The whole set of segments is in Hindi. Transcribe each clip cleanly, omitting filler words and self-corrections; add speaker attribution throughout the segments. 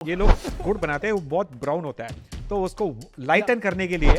Speaker 1: ये लोग गुड़ बनाते हैं वो बहुत ब्राउन होता है तो उसको लाइटन करने के लिए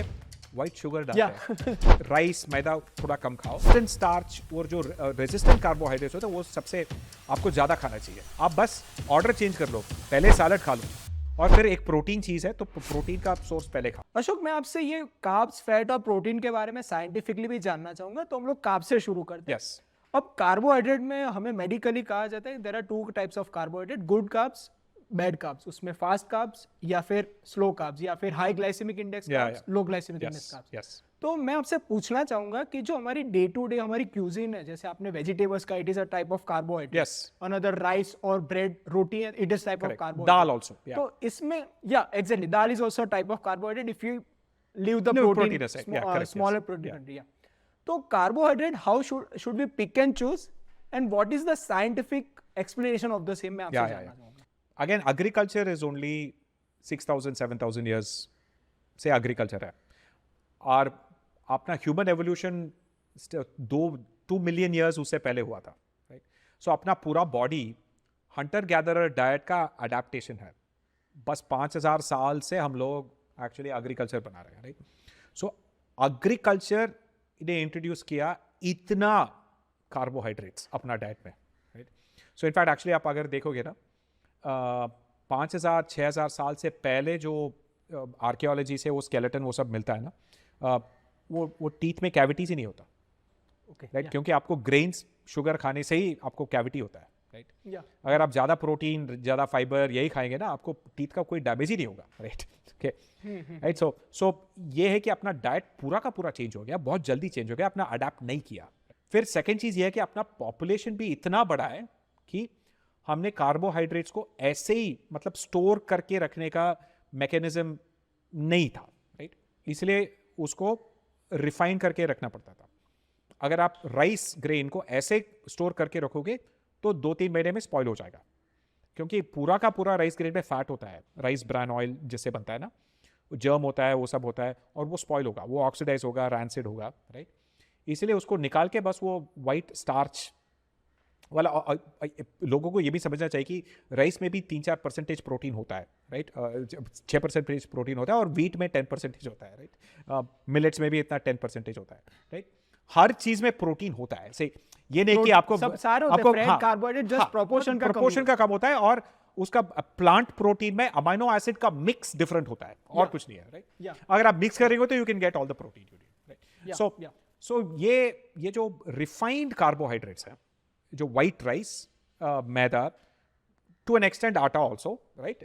Speaker 1: व्हाइट शुगर डालते हैं राइस मैदा थोड़ा कम खाओ रेजिस्टेंट स्टार्च और जो रेजिस्टेंट कार्बोहाइड्रेट्स होते हैं वो सबसे आपको ज़्यादा खाना चाहिए आप बस ऑर्डर चेंज कर लो पहले सैलड खा लो और फिर एक प्रोटीन चीज़ है तो प्रोटीन का सोर्स पहले खाओ।
Speaker 2: अशोक, मैं आपसे ये कार्ब्स, फैट और प्रोटीन के बारे में साइंटिफिकली भी जानना चाहूंगा, तो हम लोग कार्ब से शुरू करते हैं।
Speaker 1: यस
Speaker 2: अब कार्बोहाइड्रेट में हमें मेडिकली कहा जाता है there are two types of carbohydrate, good carbs, bad carbs. उसमें फास्ट कार्ब्स या फिर स्लो कार्ब्स या फिर high glycemic index carbs, low glycemic index carbs.
Speaker 1: Yes
Speaker 2: तो मैं आपसे पूछना चाहूंगा कि जो हमारी डे टू डे हमारी क्यूजीन है, जैसे आपने वेजिटेबल्स का, it is a type of carbohydrate.
Speaker 1: Yes.
Speaker 2: Another rice और bread, roti, it is type of
Speaker 1: Correct.
Speaker 2: Carbohydrate.
Speaker 1: Dal also, yeah.
Speaker 2: तो इसमें या exactly dal is also type of carbohydrate if you leave the
Speaker 1: No,
Speaker 2: protein,
Speaker 1: protein aside. Yeah, correct,
Speaker 2: smaller
Speaker 1: yes.
Speaker 2: protein
Speaker 1: Yeah.
Speaker 2: country, yeah. So carbohydrate, how should we pick and choose, and what is the scientific explanation of the same? मैं आपसे
Speaker 1: Yeah,
Speaker 2: जानना
Speaker 1: yeah.
Speaker 2: चाहूँगा।
Speaker 1: Again, agriculture is only 6,000, 7,000 years से agriculture है और अपना ह्यूमन एवोल्यूशन 2 मिलियन ईयर्स उससे पहले हुआ था राइट सो अपना पूरा बॉडी हंटर गैदरर डाइट का अडेप्टेशन है बस 5,000 साल से हम लोग एक्चुअली एग्रीकल्चर बना रहे हैं राइट सो एग्रीकल्चर ने इंट्रोड्यूस किया इतना कार्बोहाइड्रेट्स अपना डाइट में राइट सो इनफैक्ट एक्चुअली आप अगर देखोगे ना 5,000 6,000 साल से पहले जो आर्कियोलॉजी से वो स्केलेटन वो सब मिलता है ना वो टीथ में कैविटीज ही नहीं होता राइट क्योंकि आपको ग्रेन्स शुगर खाने से ही आपको कैविटी होता है राइट अगर आप ज़्यादा प्रोटीन ज़्यादा फाइबर यही खाएंगे ना आपको टीथ का कोई डैमेज ही नहीं होगा राइट ओके राइट सो ये है कि अपना डाइट पूरा का पूरा चेंज हो गया बहुत जल्दी चेंज हो गया अपना अडेप्ट नहीं किया फिर सेकेंड चीज़ ये है कि अपना पॉपुलेशन भी इतना बड़ा है कि हमने कार्बोहाइड्रेट्स को ऐसे ही मतलब स्टोर करके रखने का मैकेनिज्म नहीं था राइट इसलिए उसको रिफाइन करके रखना पड़ता था अगर आप राइस ग्रेन को ऐसे स्टोर करके रखोगे तो 2-3 महीने में स्पॉइल हो जाएगा क्योंकि पूरा का पूरा राइस ग्रेन में फैट होता है राइस ब्रान ऑयल जिससे बनता है ना जर्म होता है वो सब होता है और वो स्पॉइल होगा वो ऑक्सीडाइज होगा रैंसिड होगा राइट इसलिए उसको निकाल के बस वो वाइट स्टार्च वाला लोगों को ये भी समझना चाहिए कि राइस में भी 3-4% प्रोटीन होता है राइट 6% प्रोटीन होता है और वीट में 10% होता है राइट मिलेट्स में भी इतना 10% होता है राइट हर चीज में प्रोटीन होता है से ये नहीं कि आपको
Speaker 2: सब सारे होते हैं, फैट, कार्बोहाइड्रेट, जस्ट प्रोपोर्शन
Speaker 1: का कम होता है और उसका प्लांट प्रोटीन में अमाइनो एसिड का मिक्स डिफरेंट होता है और कुछ नहीं है राइट अगर आप मिक्स करेंगे तो you can get all the protein you need right so ये जो रिफाइंड कार्बोहाइड्रेट्स हैं जो white rice maida to an extent atta also right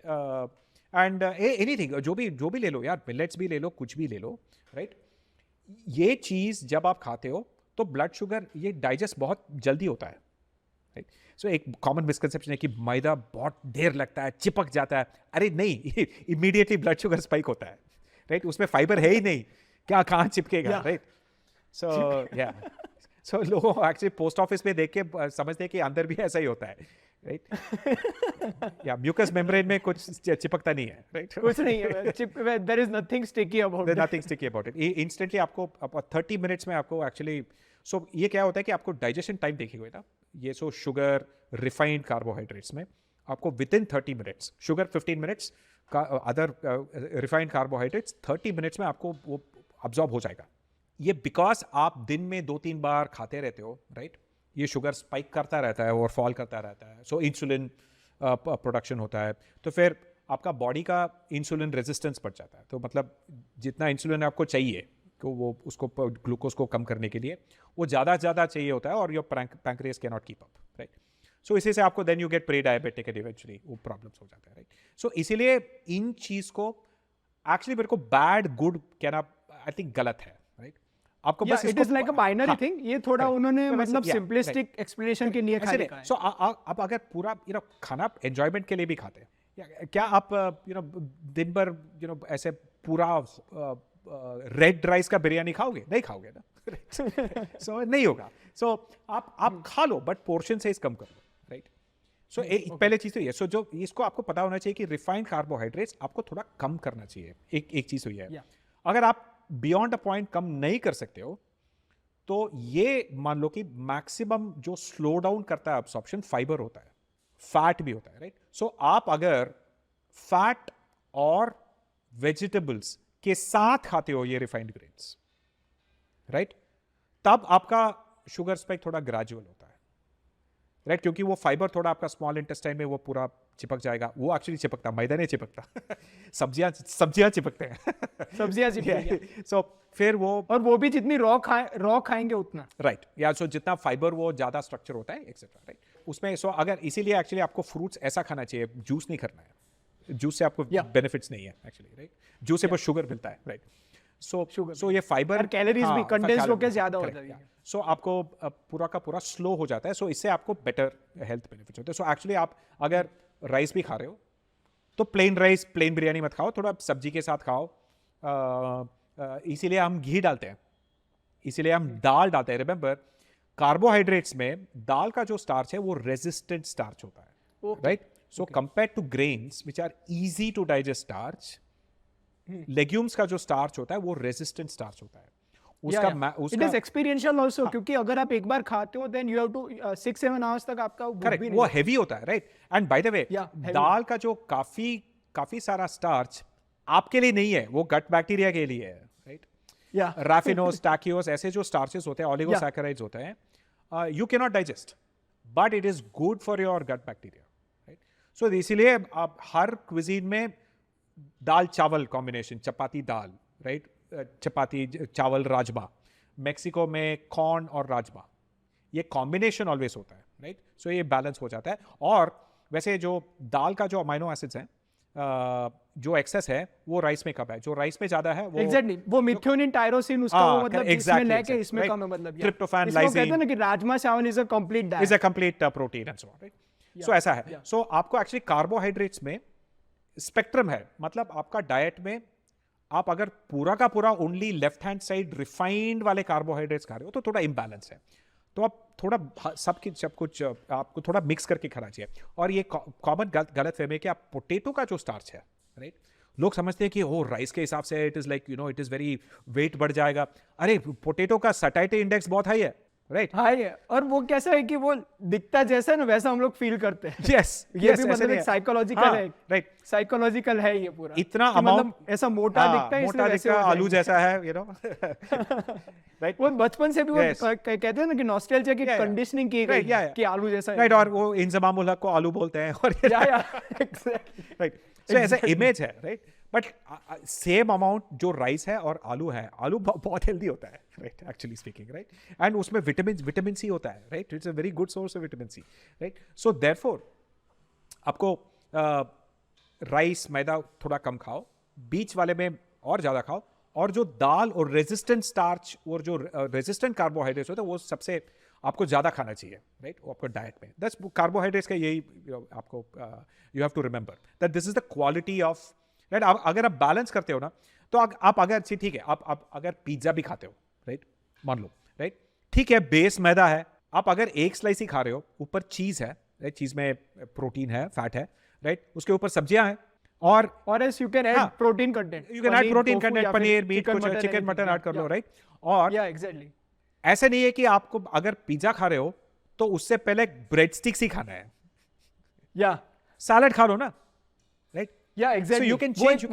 Speaker 1: and anything जो भी ले लो यार मिलेट्स भी ले लो कुछ भी ले लो राइट ये चीज़ जब आप खाते हो तो ब्लड शुगर ये डाइजेस्ट बहुत जल्दी होता है राइट सो एक कॉमन मिसकंसेप्शन है कि मैदा बहुत देर लगता है चिपक जाता है अरे नहीं इमीडिएटली ब्लड शुगर स्पाइक होता है राइट उसमें फाइबर है ही नहीं क्या कहाँ चिपकेगा राइट सो या सो लोगों एक्चुअली पोस्ट ऑफिस में देख के समझते हैं कि अंदर भी ऐसा ही होता है राइट या म्यूकस मेम्ब्रेन में कुछ चिपकता नहीं है राइट
Speaker 2: कुछ नहीं है there is nothing sticky about
Speaker 1: it instantly आपको 30 मिनट्स में आपको एक्चुअली सो ये क्या होता है कि आपको डाइजेशन टाइम देखिए ना ये सो शुगर रिफाइंड कार्बोहाइड्रेट्स में आपको with in 30 minutes sugar 15 minutes का अदर रिफाइंड कार्बोहाइड्रेट्स 30 मिनट्स में आपको वो अब्जॉर्ब हो जाएगा ये बिकॉज आप दिन में 2-3 बार खाते रहते हो राइट ये शुगर स्पाइक करता रहता है और फॉल करता रहता है सो इंसुलिन प्रोडक्शन होता है तो फिर आपका बॉडी का इंसुलिन रेजिस्टेंस बढ़ जाता है तो मतलब जितना इंसुलिन आपको चाहिए तो वो उसको ग्लूकोज को कम करने के लिए वो ज़्यादा चाहिए होता है और your pancreas can not keep up right so इसी से आपको then you get pre diabetic and eventually वो प्रॉब्लम्स हो जाता है राइट सो इसीलिए इन चीज़ को एक्चुअली मेरे को बैड गुड कहना आई थिंक गलत है आपको बस
Speaker 2: it is like a binary thing ये थोड़ा उन्होंने मतलब सिंपलिस्टिक एक्सप्लेनेशन के लिए खाने का है
Speaker 1: सो आप अगर पूरा खाना एंजॉयमेंट के लिए भी खाते हैं क्या आप दिन भर ऐसे पूरा रेड राइस का बिरयानी खाओगे नहीं खाओगे ना सो नहीं होगा सो आप खा लो बट पोर्शन से कम कर लो राइट सो पहले चीज तो ये सो जो इसको आपको पता होना चाहिए कि रिफाइंड कार्बोहाइड्रेट्स आपको थोड़ा कम करना चाहिए एक चीज हुई है अगर आप बियॉन्ड अ पॉइंट कम नहीं कर सकते हो तो ये मान लो कि मैक्सिमम जो स्लो डाउन करता है अब्सॉर्प्शन फाइबर होता है फैट भी होता है राइट सो आप अगर फैट और वेजिटेबल्स के साथ खाते हो ये रिफाइंड ग्रेन्स, राइट, तब आपका शुगर स्पाइक थोड़ा ग्रेजुअल होता है, राइट, क्योंकि वो फाइबर थोड़ा आपका स्मॉल इंटेस्टाइन में वो पूरा चिपक जाएगा. वो एक्चुअली चिपकता, मैदा नहीं चिपकता. सब्जियां चिपकते हैं.
Speaker 2: सब्जियां चिपकेंगी.
Speaker 1: सो फिर वो,
Speaker 2: और वो भी जितनी रॉ खाएंगे उतना,
Speaker 1: राइट, या सो जितना फाइबर वो ज्यादा स्ट्रक्चर होता है एक्सेट्रा, राइट, उसमें. सो अगर इसीलिए एक्चुअली आपको फ्रूट्स ऐसा खाना चाहिए, जूस नहीं करना है. जूस से आपको बेनिफिट्स नहीं है एक्चुअली, राइट. जूस से बस शुगर मिलता है, राइट. सो ये फाइबर
Speaker 2: और कैलोरीज भी कंडेंस होकर ज्यादा हो जाती है.
Speaker 1: सो आपको पूरा का पूरा स्लो हो जाता है. सो इससे आपको बेटर हेल्थ बेनिफिट्स होते हैं. सो एक्चुअली आप अगर राइस भी खा रहे हो तो प्लेन राइस, प्लेन बिरयानी मत खाओ, थोड़ा सब्जी के साथ खाओ. इसीलिए हम घी डालते हैं, इसीलिए हम दाल डालते हैं. रिमेंबर, कार्बोहाइड्रेट्स में दाल का जो स्टार्च है वो रेजिस्टेंट स्टार्च होता है, right. So compare to grains which are easy to digest starch, legumes का जो स्टार्च होता है वो रेजिस्टेंट स्टार्च होता है.
Speaker 2: इट इज एक्सपीरियंशियल आल्सो, क्योंकि अगर आप एक बार खाते हो then you have to 6-7 hours तक आपका
Speaker 1: करेक्ट, वो हेवी होता है, right. And by the way, दाल का जो काफी सारा स्टार्च आपके लिए नहीं है, वो गट बैक्टीरिया के लिए है, राइट. रैफिनोज, टैकियोस, ऐसे जो स्टार्चेस होते हैं, ओलिगोसैकेराइड्स होते हैं, you can not digest, but it is good for your gut bacteria, right. So इसीलिए आप हर क्विजीन में दाल चावल कॉम्बिनेशन, चपाती दाल, राइट, चपाती चावल राजमा, मेक्सिको में कॉर्न और राजमा, ये कॉम्बिनेशन ऑलवेज होता है, राइट. सो ये बैलेंस हो जाता है. और वैसे जो दाल का जो अमाइनो एसिड्स हैं, जो एक्सेस है वो राइस में कम है, जो राइस में ज्यादा है वो
Speaker 2: एग्जैक्टली वो मिथ्योनिन, टायरोसिन, उसका वो मतलब इसमें लेके इसमें कम है, मतलब
Speaker 1: ट्रिप्टोफैन,
Speaker 2: लाइसिन. कहते हैं ना कि rajma chawal is a complete diet,
Speaker 1: is a complete protein and so on, right. So ऐसा है. सो आपको एक्चुअली कार्बोहाइड्रेट्स में स्पेक्ट्रम है, मतलब आपका डाइट में आप अगर पूरा का पूरा only left hand side refined वाले कार्बोहाइड्रेट्स खा रहे हो तो थोड़ा इम्बैलेंस है. तो आप थोड़ा सब कुछ आपको थोड़ा मिक्स करके खाना चाहिए. और ये कॉमन गलत फहमी है कि आप पोटेटो का जो स्टार्च है, राइट, लोग समझते हैं कि ओ राइस के हिसाब से it is like you know it is very weight बढ़ जाएगा. अरे पोटेटो का सटाइटी इंडेक्स बहुत हाई है, राइट.
Speaker 2: हाई है, और वो कैसा है कि वो दिखता जैसा है ना वैसा हम लोग फील करते हैं.
Speaker 1: यस,
Speaker 2: ये भी मतलब एक साइकोलॉजिकल है,
Speaker 1: राइट,
Speaker 2: साइकोलॉजिकल है ये पूरा.
Speaker 1: इतना अमाउंट
Speaker 2: मतलब ऐसा मोटा दिखता है,
Speaker 1: मोटा दिखता है, आलू जैसा है, यू नो,
Speaker 2: राइट. वो बचपन से भी वो कहते हैं ना कि नॉस्टैल्जिया की कंडीशनिंग की गई है कि आलू जैसा है,
Speaker 1: राइट. और वो इंजमाम उल हक को आलू बोलते हैं, और राइट. सो ऐसा इमेज है, राइट. बट सेम अमाउंट जो राइस है और आलू है, आलू बहुत हेल्दी होता है, right, actually speaking, right. And उसमें विटामिन सी होता है, right. It's a very good source of vitamin C, right. So therefore आपको राइस, मैदा थोड़ा कम खाओ, बीच वाले में और ज्यादा खाओ. और जो दाल और रेजिस्टेंट स्टार्च और जो रेजिस्टेंट कार्बोहाइड्रेट्स होते हैं वो सबसे आपको ज्यादा खाना चाहिए, राइट, वो आपको डाइट में. दस कार्बोहाइड्रेट्स का यही आपको you have to remember that this is the quality of, right. अगर आप बैलेंस करते हो ना तो आप अगर ठीक है, आप अगर पिज्जा भी खाते हो, राइट, मान लो, राइट, ठीक है, बेस मैदा है, आप अगर एक स्लाइस ही खा रहे हो, ऊपर चीज है, राइट, चीज में प्रोटीन है, फैट है, राइट, उसके ऊपर सब्जियां हैं, और
Speaker 2: else you can add protein content,
Speaker 1: you can add protein content, paneer, meat, कुछ चिकन, मटन ऐड कर लो, राइट. और
Speaker 2: या एग्जैक्टली
Speaker 1: ऐसे नहीं है कि आपको अगर पिज्जा खा रहे हो तो उससे पहले ब्रेड स्टिक्स ही खाना है,
Speaker 2: या
Speaker 1: सैलड खा लो ना, राइट.
Speaker 2: या एग्जैक्टली,
Speaker 1: you can change,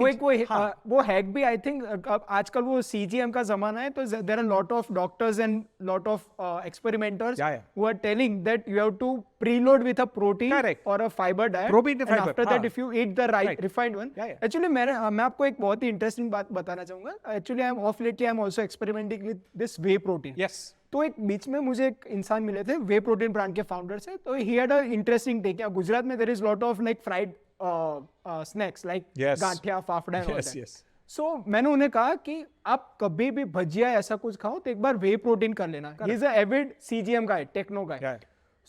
Speaker 2: वो हैक भी आई थिंक आजकल वो सीजीएम का जमाना है, तो there are lot of doctors and lot of experimenters who are telling that you have to preload with a protein और a fibre diet, and after that if you eat the right refined one. Actually मैं आपको एक बहुत ही इंटरेस्टिंग बात बताना चाहूंगा. Actually I am of lately I am also experimenting with this whey protein.
Speaker 1: Yes.
Speaker 2: तो एक बीच में मुझे एक इंसान मिले थे, वे प्रोटीन ब्रांड के फाउंडर से. तो he had a interesting take. Gujarat में there is lot of like fried snacks like ganthiya, fafda and all that. So मैंने उन्हें कहा कि आप कभी भी भजिया ऐसा कुछ खाओ तो एक बार वे प्रोटीन कर लेना. He is a avid CGM guy, techno guy.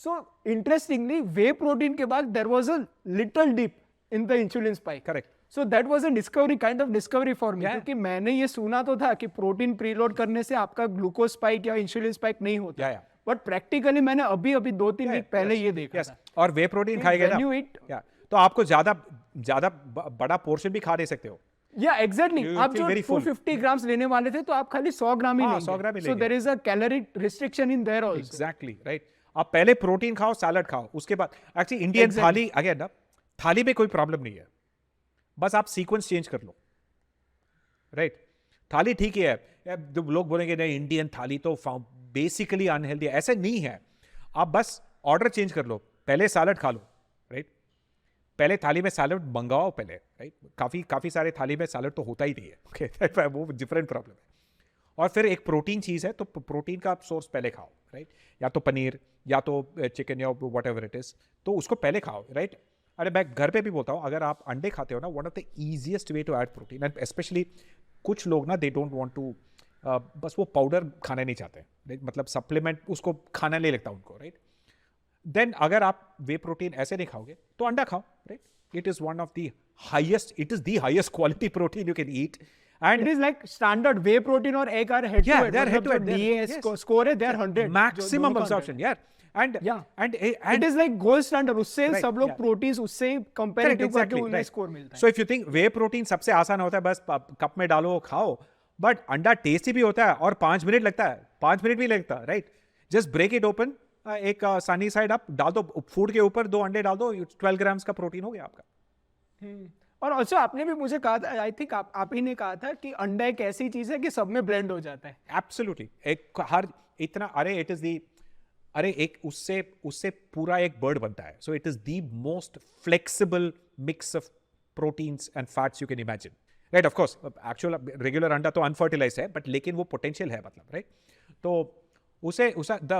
Speaker 2: So interestingly whey protein के बाद there was a little dip in the insulin spike.
Speaker 1: Correct.
Speaker 2: So that was a discovery, kind of discovery for me, क्योंकि मैंने ये सुना तो था कि प्रोटीन प्रीलोड करने से आपका ग्लूकोज स्पाइक या इंसुलिन स्पाइक नहीं होता, बट प्रैक्टिकली मैंने अभी 2-3 वीक पहले ये देखा था.
Speaker 1: और वे प्रोटीन खाएंगे ना तो आपको ज्यादा बड़ा पोर्शन भी खा दे सकते हो.
Speaker 2: या एग्जैक्टली, आप जो 250 ग्राम्स लेने वाले थे तो आप खाली 100 ग्राम ही लेंगे.
Speaker 1: 100 ग्राम ही लेंगे.
Speaker 2: So there is a calorie restriction in there also.
Speaker 1: Exactly, right. आप पहले प्रोटीन खाओ, सैलड खाओ, उसके बाद एक्चुअली इंडियन थाली, अगेन ना, थाली में कोई प्रॉब्लम नहीं है, बस आप सीक्वेंस चेंज कर लो, राइट? थाली ठीक ही है, जो लोग बोलेंगे नहीं इंडियन थाली तो बेसिकली अनहेल्दी, ऐसे नहीं है। आप बस ऑर्डर चेंज कर लो, पहले सैलड खा लो, राइट? पहले थाली में सैलड मंगाओ पहले, राइट? काफी सारे थाली में सैलड तो होता ही नहीं है, ओके वो डिफरेंट प्रॉब्लम है। और फिर एक प्रोटीन चीज है, तो प्रोटीन का सोर्स पहले खाओ, राइट? या तो पनीर या तो चिकन या व्हाट एवर इट इज, तो उसको पहले खाओ, राइट? अरे मैं घर पे भी बोलता हूँ, अगर आप अंडे खाते हो ना, one of the easiest way to add protein, and specially कुछ लोग ना दे डोंट वांट टू, बस वो पाउडर खाना नहीं चाहते, मतलब सप्लीमेंट उसको खाना नहीं लगता उनको, राइट? देन अगर आप वे प्रोटीन ऐसे नहीं खाओगे तो अंडा खाओ, right? It is one of the highest, it is the highest quality protein you can eat, and
Speaker 2: it is like standard whey protein or egg are head to head.
Speaker 1: They're head to head.
Speaker 2: DA score है, they are 100
Speaker 1: maximum absorption, and
Speaker 2: it is like gold standard, उससे
Speaker 1: right,
Speaker 2: सब लोग प्रोटीन्स उससे कंपैरेटिव करके उन्हें स्कोर मिलता है।
Speaker 1: So if you think whey protein सबसे आसान होता है, बस कप में डालो खाओ, बट अंडा टेस्टी भी होता है और 5 मिनट लगता है, 5 मिनट भी लगता है, right? Just break it open, एक सनी साइड अप डाल दो, फूड के ऊपर 2 अंडे डाल दो, 12 ग्राम्स का प्रोटीन हो गया आपका।
Speaker 2: और ऑल्सो आपने भी मुझे कहा था, आई थिंक आप ही ने कहा था कि अंडा एक ऐसी चीज है कि सब में ब्लेंड हो जाता है।
Speaker 1: एब्सोल्युटली, एक हर इतना, अरे इट इज दी, अरे एक उससे पूरा एक बर्ड बनता है। So it is the most flexible mix of proteins and fats you can imagine, right? Of course actual regular अंडा तो अनफर्टिलाइज्ड है, बट लेकिन वो पोटेंशियल है, मतलब, राइट? तो उसे द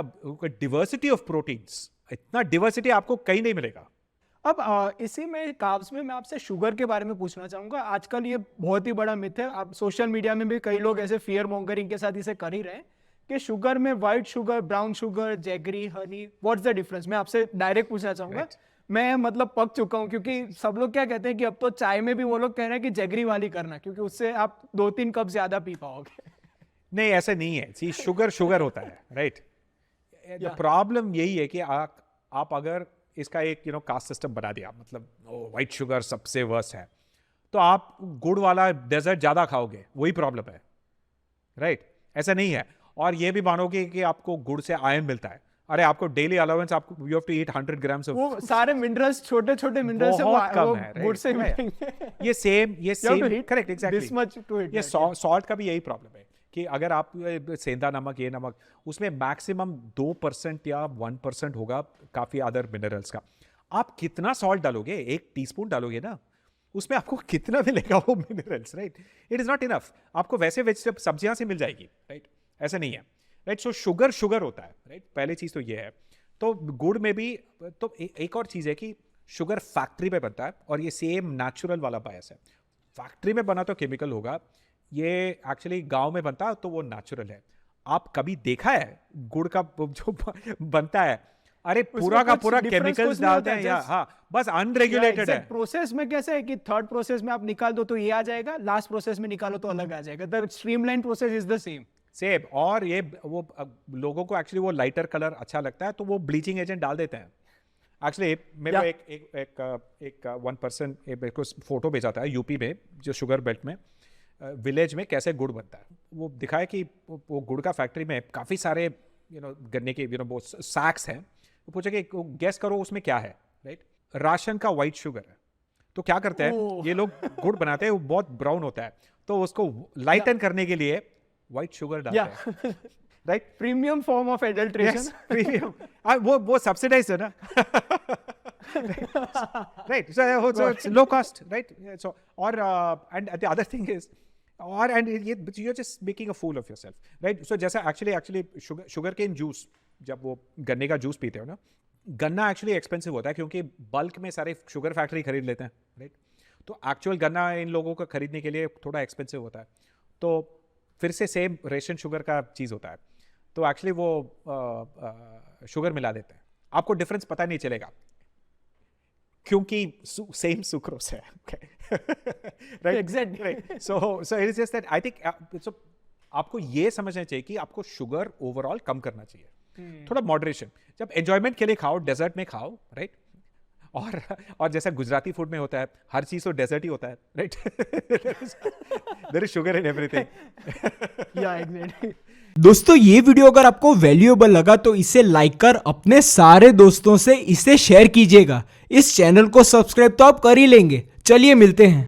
Speaker 1: डिवर्सिटी ऑफ प्रोटीन्स, इतना डिवर्सिटी आपको कहीं नहीं मिलेगा।
Speaker 2: अब इसी में कार्ब्स में मैं आपसे शुगर के बारे में पूछना चाहूँगा। आजकल ये बहुत ही बड़ा मिथ है, आप सोशल मीडिया में भी कई लोग ऐसे फियर मॉन्गरिंग के साथ इसे कर ही रहे हैं कि शुगर में white sugar, brown sugar, jaggery, Honey, what's the difference? मैं आपसे डायरेक्ट पूछना चाहूँगा। मैं मतलब पक चुका हूँ, क्योंकि सब लोग क्या कहते हैं कि अब तो चाय में भी वो लोग कह रहे हैं कि जैगरी वाली करना, क्योंकि उससे आप 2-3 कप ज्यादा पी पाओगे।
Speaker 1: नहीं, ऐसे नहीं है। सी, शुगर होता है, राइट? द प्रॉब्लम यही है कि आप अगर इसका एक कास्ट सिस्टम बना दिया, मतलब व्हाइट शुगर सबसे वर्स्ट है, तो आप गुड़ वाला डेजर्ट ज्यादा खाओगे, वही प्रॉब्लम है, राइट? ऐसा नहीं है। और ये भी मानोगे कि आपको गुड़ से आयरन मिलता है, अरे आपको डेली अलाउंस, आपको you have to eat 100 grams of,
Speaker 2: वो सारे मिनरल्स, छोटे मिनरल्स वो कम है, गुड़ से मिलेंगे।
Speaker 1: ये same correct, exactly
Speaker 2: this much to it.
Speaker 1: ये सॉल्ट का भी यही प्रॉब्लम है कि अगर आप सेंधा नमक, ये नमक, उसमें मैक्सिमम 2% या 1% होगा काफ़ी अदर मिनरल्स का। आप कितना सॉल्ट डालोगे, 1 टीस्पून डालोगे ना, उसमें आपको कितना मिलेगा वो minerals, right? It is not enough. आपको वैसे वेजिटेबल सब्जियां से मिल जाएगी, राइट? ऐसा नहीं है, राइट? सो शुगर होता है, राइट? पहली चीज़ तो ये है। तो गुड़ में भी तो एक और चीज़ है कि शुगर फैक्ट्री में बनता है, और ये सेम नेचुरल वाला बायस है। फैक्ट्री में बना तो केमिकल होगा, ये एक्चुअली गांव में बनता है तो वो नेचुरल है। आप कभी देखा है गुड़ का जो बनता है, अरे पूरा का पूरा केमिकल्स डालते हैं, या हाँ, बस अनरेगुलेटेड है।
Speaker 2: प्रोसेस में कैसे है कि थर्ड प्रोसेस में आप निकाल दो तो ये आ जाएगा, लास्ट प्रोसेस में निकालो तो अलग आ जाएगा। The streamline process is the same.
Speaker 1: और ये वो लोगों को एक्चुअली वो लाइटर कलर अच्छा लगता है तो वो ब्लीचिंग एजेंट डाल देते हैं। एक्चुअली मेरे को एक 1% मेरे को फोटो भेजा था यूपी में, जो शुगर बेल्ट में विलेज में कैसे गुड़ बनता है। वो दिखाया कि वो गुड़ का फैक्ट्री में काफ़ी सारे गन्ने के वो सैक्स हैं। वो पूछा कि गैस करो उसमें क्या है, राइट? राशन का वाइट शुगर है। तो क्या करते हैं ये लोग, गुड़ बनाते हैं, वो बहुत ब्राउन होता है, तो उसको लाइटन करने के लिए वाइट शुगर डालते हैं, right?
Speaker 2: Premium form of adulteration.
Speaker 1: Premium, वो सब्सिडाइज्ड है ना, right? So it's low cost, right? So और and the other thing is, and you're just making a fool of yourself, right? So जैसा actually sugar cane जूस, जब वो गन्ने का जूस पीते हो ना, गन्ना एक्चुअली एक्सपेंसिव होता है क्योंकि बल्क में सारे शुगर फैक्ट्री खरीद लेते हैं, राइट? तो एक्चुअल गन्ना इन लोगों को खरीदने के लिए थोड़ा एक्सपेंसिव होता है। तो फिर से सेम रेशन शुगर का चीज़ होता है, तो एक्चुअली वो शुगर मिला देते हैं, आपको डिफरेंस पता नहीं चलेगा क्योंकि सेम सुक्रोज है, right?
Speaker 2: Exactly,
Speaker 1: right? So it is just that I think आपको ये समझना चाहिए कि आपको शुगर ओवरऑल कम करना चाहिए, थोड़ा मॉडरेशन। जब एंजॉयमेंट के लिए खाओ, डेजर्ट में खाओ, राइट? और जैसा गुजराती फूड में होता है, हर चीज तो डेजर्ट ही होता है, right? There is sugar in everything.
Speaker 2: Yeah exactly.
Speaker 3: दोस्तों, ये वीडियो अगर आपको वैल्यूएबल लगा तो इसे लाइक कर अपने सारे दोस्तों से इसे शेयर कीजिएगा। इस चैनल को सब्सक्राइब तो आप कर ही लेंगे। चलिए मिलते हैं।